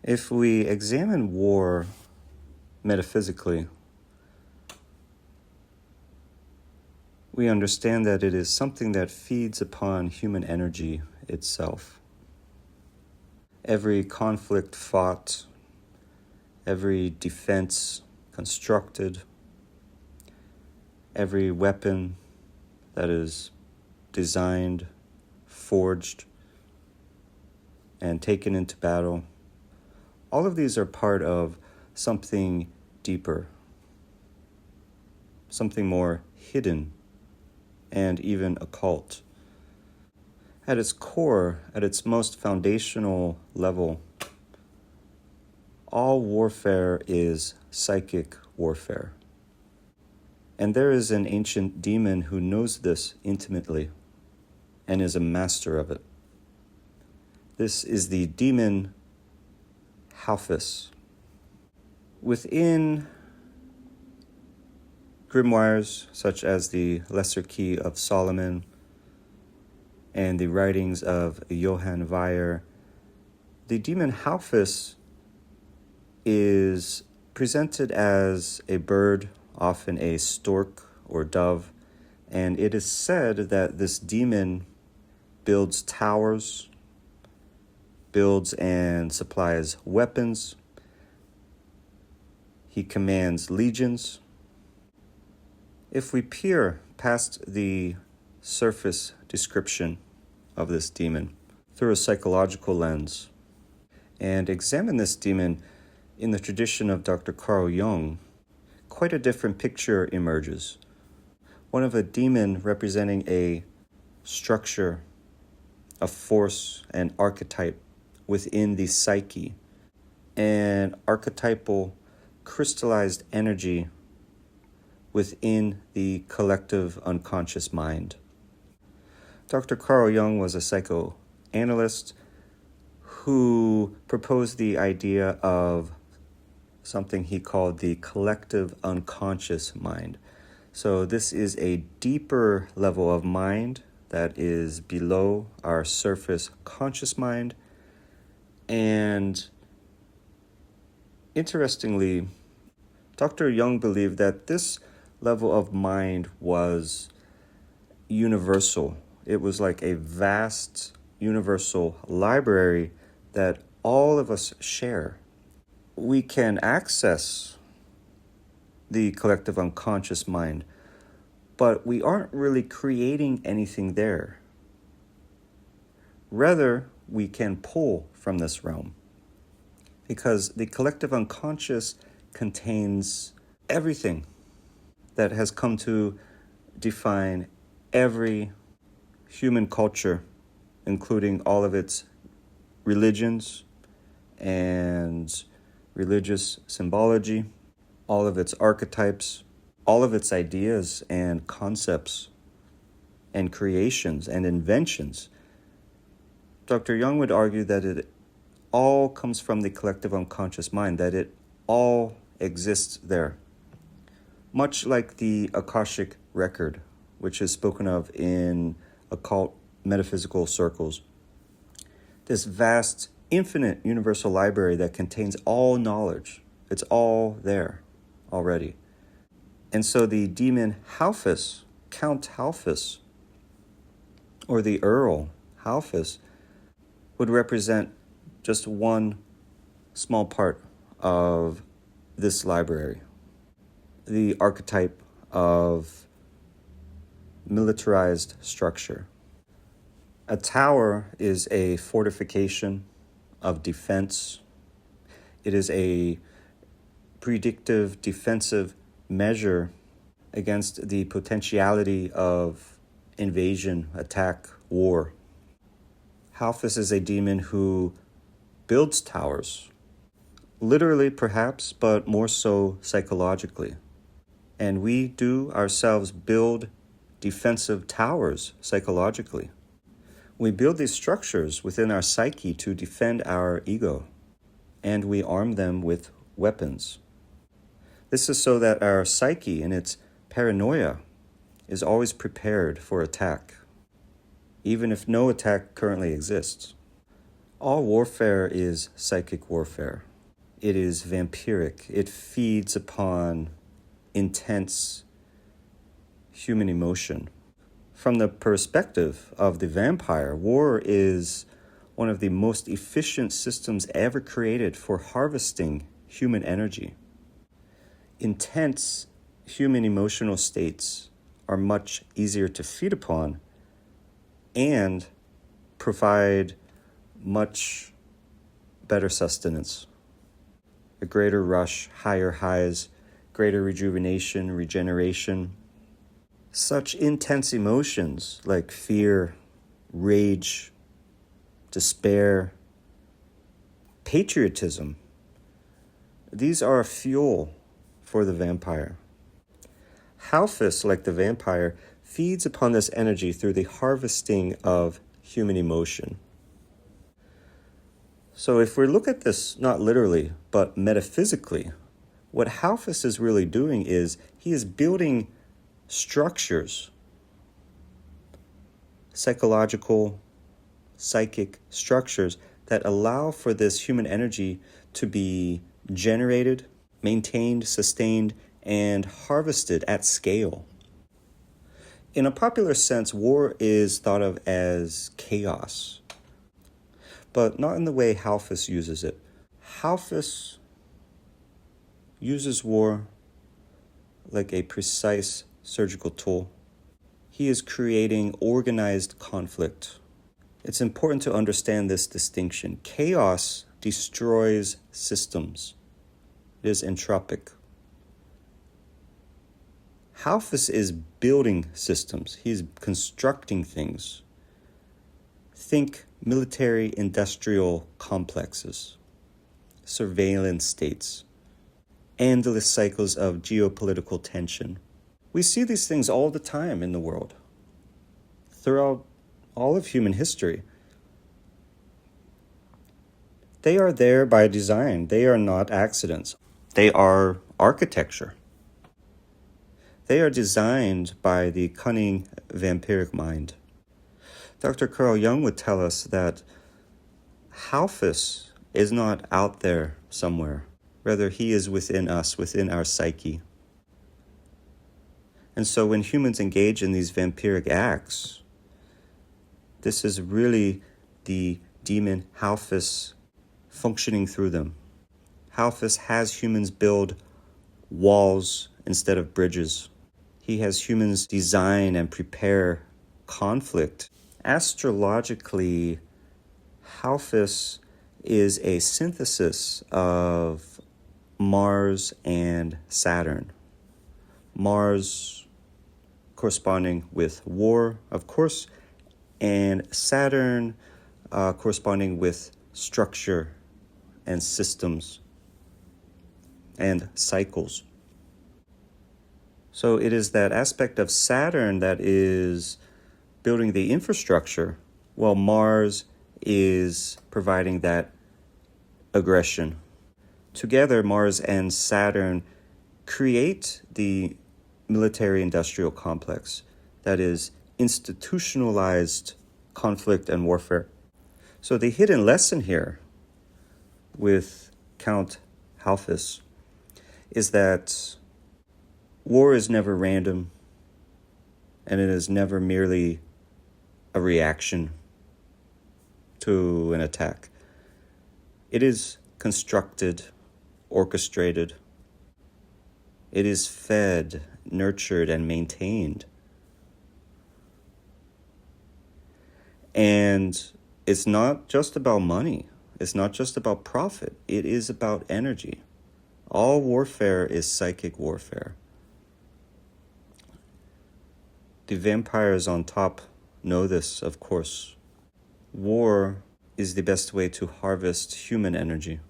If we examine war metaphysically, we understand that it is something that feeds upon human energy itself. Every conflict fought, every defense constructed, every weapon that is designed, forged, and taken into battle, all of these are part of something deeper, something more hidden and even occult. At its core, at its most foundational level, all warfare is psychic warfare. And there is an ancient demon who knows this intimately and is a master of it. This is the demon Halphas. Within grimoires such as the Lesser Key of Solomon and the writings of Johann Weyer, the demon Halphas is presented as a bird, often a stork or dove, and it is said that this demon builds towers, builds and supplies weapons. He commands legions. If we peer past the surface description of this demon through a psychological lens and examine this demon in the tradition of Dr. Carl Jung, quite a different picture emerges. One of a demon representing a structure, a force, an archetype within the psyche, an archetypal crystallized energy within the collective unconscious mind. Dr. Carl Jung was a psychoanalyst who proposed the idea of something he called the collective unconscious mind. So this is a deeper level of mind that is below our surface conscious mind. And interestingly, Dr. Jung believed that this level of mind was universal. It was like a vast universal library that all of us share. We can access the collective unconscious mind, but we aren't really creating anything there. Rather, we can pull from this realm because the collective unconscious contains everything that has come to define every human culture, including all of its religions and religious symbology, all of its archetypes, all of its ideas and concepts and creations and inventions. Dr. Jung would argue that it all comes from the collective unconscious mind, that it all exists there. Much like the Akashic record, which is spoken of in occult metaphysical circles. This vast, infinite universal library that contains all knowledge. It's all there already. And so the demon Halphas, Count Halphas, or the Earl Halphas, would represent just one small part of this library. The archetype of militarized structure. A tower is a fortification of defense. It is a predictive defensive measure against the potentiality of invasion, attack, war. Halphas is a demon who builds towers, literally perhaps, but more so psychologically. And we do ourselves build defensive towers psychologically. We build these structures within our psyche to defend our ego, and we arm them with weapons. This is so that our psyche in its paranoia is always prepared for attack, even if no attack currently exists. All warfare is psychic warfare. It is vampiric. It feeds upon intense human emotion. From the perspective of the vampire, war is one of the most efficient systems ever created for harvesting human energy. Intense human emotional states are much easier to feed upon and provide much better sustenance. A greater rush, higher highs, greater rejuvenation, regeneration. Such intense emotions like fear, rage, despair, patriotism, these are fuel for the vampire. Halphas, like the vampire, feeds upon this energy through the harvesting of human emotion. So if we look at this not literally, but metaphysically, what Halphas is really doing is he is building structures, psychological, psychic structures that allow for this human energy to be generated, maintained, sustained, and harvested at scale. In a popular sense, war is thought of as chaos, but not in the way Halphas uses it. Halphas uses war like a precise surgical tool. He is creating organized conflict. It's important to understand this distinction. Chaos destroys systems. It is entropic. Halphas is building systems. He's constructing things. Think military industrial complexes, surveillance states, endless cycles of geopolitical tension. We see these things all the time in the world, throughout all of human history. They are there by design. They are not accidents. They are architecture. They are designed by the cunning vampiric mind. Dr. Carl Jung would tell us that Halphas is not out there somewhere. Rather, he is within us, within our psyche. And so when humans engage in these vampiric acts, this is really the demon Halphas functioning through them. Halphas has humans build walls instead of bridges. He has humans design and prepare conflict. Astrologically, Halphas is a synthesis of Mars and Saturn. Mars corresponding with war, of course, and Saturn corresponding with structure and systems and cycles. So it is that aspect of Saturn that is building the infrastructure, while Mars is providing that aggression. Together, Mars and Saturn create the military-industrial complex that is institutionalized conflict and warfare. So the hidden lesson here with Count Halphas is that war is never random, and it is never merely a reaction to an attack. It is constructed, orchestrated. It is fed, nurtured, and maintained. And it's not just about money. It's not just about profit. It is about energy. All warfare is psychic warfare. The vampires on top know this, of course. War is the best way to harvest human energy.